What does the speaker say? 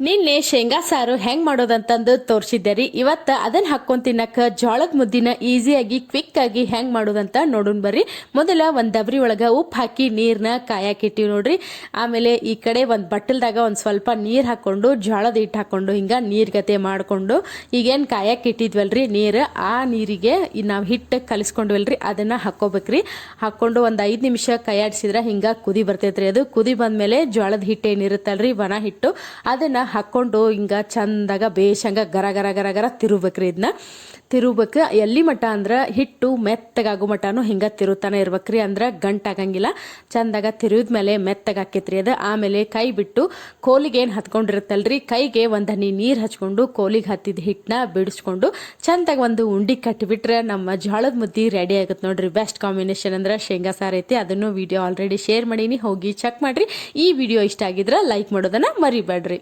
ನಿನ್ನೆ ಶೇಂಗಾ ಸಾರು ಹೆಂಗ್ ಮಾಡೋದಂತಂದು ತೋರಿಸಿದ್ದೆ ರೀ. ಇವತ್ತು ಅದನ್ನ ಹಾಕೊಂಡು ತಿನ್ನಕ ಜೋಳದ ಮುದ್ದಿನ ಈಸಿಯಾಗಿ ಕ್ವಿಕ್ ಆಗಿ ಹೆಂಗ್ ಮಾಡೋದಂತ ನೋಡೋಣ ಬರ್ರಿ. ಮೊದಲ ಒಂದು ದಬ್ರಿ ಒಳಗೆ ಉಪ್ಪು ಹಾಕಿ ನೀರನ್ನ ಕಾಯಕ್ಕಿಟ್ಟಿವಿ ನೋಡ್ರಿ. ಆಮೇಲೆ ಈ ಕಡೆ ಒಂದು ಬಟ್ಟಲ್ದಾಗ ಒಂದು ಸ್ವಲ್ಪ ನೀರು ಹಾಕೊಂಡು ಜೋಳದ ಹಿಟ್ಟು ಹಾಕೊಂಡು ಹಿಂಗೆ ನೀರ್ಗತೆ ಮಾಡಿಕೊಂಡು ಈಗೇನು ಕಾಯಕ್ಕಿಟ್ಟಿದ್ವಲ್ರಿ ನೀರು, ಆ ನೀರಿಗೆ ನಾವು ಹಿಟ್ಟು ಕಲಿಸ್ಕೊಂಡ್ವಲ್ರಿ ಅದನ್ನು ಹಾಕೋಬೇಕ್ರಿ. ಹಾಕ್ಕೊಂಡು ಒಂದು 5 ನಿಮಿಷ ಕೈಯಾಡಿಸಿದ್ರೆ ಹಿಂಗೆ ಕುದಿ ಬರ್ತೈತ್ರಿ. ಅದು ಕುದಿ ಬಂದಮೇಲೆ ಜೋಳದ ಹಿಟ್ಟು ಏನಿರುತ್ತಲ್ರಿ ಒಣ ಹಿಟ್ಟು ಅದನ್ನು ಹಾಕ್ಕೊಂಡು ಹಿಂಗೆ ಚಂದಾಗ ಬೇಷಂಗ ಗರ ಗರ ಗರ ಗರ ತಿರುಬೇಕ್ರಿ. ಇದನ್ನ ತಿರುಬೇಕು ಎಲ್ಲಿ ಮಟ ಅಂದ್ರೆ ಹಿಟ್ಟು ಮೆತ್ತಗಾಗೋ ಮಟನೂ ಹಿಂಗೆ ತಿರುತ್ತಾನೆ ಇರ್ಬೇಕ್ರಿ, ಅಂದ್ರೆ ಗಂಟಾಗಂಗಿಲ್ಲ. ಚಂದಾಗ ತಿರುವಿದ್ಮೇಲೆ ಮೆತ್ತಗಾಕೈತ್ರಿ ಅದು. ಆಮೇಲೆ ಕೈ ಬಿಟ್ಟು ಕೋಲಿಗೆ ಏನು ಹತ್ಕೊಂಡಿರುತ್ತಲ್ರಿ ಕೈಗೆ ಒಂದು ಹನಿ ನೀರು ಹಚ್ಕೊಂಡು ಕೋಲಿಗೆ ಹತ್ತಿದ ಹಿಟ್ಟನ್ನ ಬಿಡಿಸ್ಕೊಂಡು ಚಂದಾಗ ಒಂದು ಉಂಡಿ ಕಟ್ಟಿಬಿಟ್ರೆ ನಮ್ಮ ಜೋಳದ ಮುದ್ದೆ ರೆಡಿ ಆಗುತ್ತೆ ನೋಡ್ರಿ. ಬೆಸ್ಟ್ ಕಾಂಬಿನೇಷನ್ ಅಂದ್ರೆ ಶೇಂಗಾ ಸಾರು ಐತಿ. ಅದನ್ನು ವಿಡಿಯೋ ಆಲ್ರೆಡಿ ಶೇರ್ ಮಾಡೀನಿ, ಹೋಗಿ ಚೆಕ್ ಮಾಡ್ರಿ. ಈ ವಿಡಿಯೋ ಇಷ್ಟ ಆಗಿದ್ರೆ ಲೈಕ್ ಮಾಡೋದನ್ನ ಮರಿಬೇಡ್ರಿ.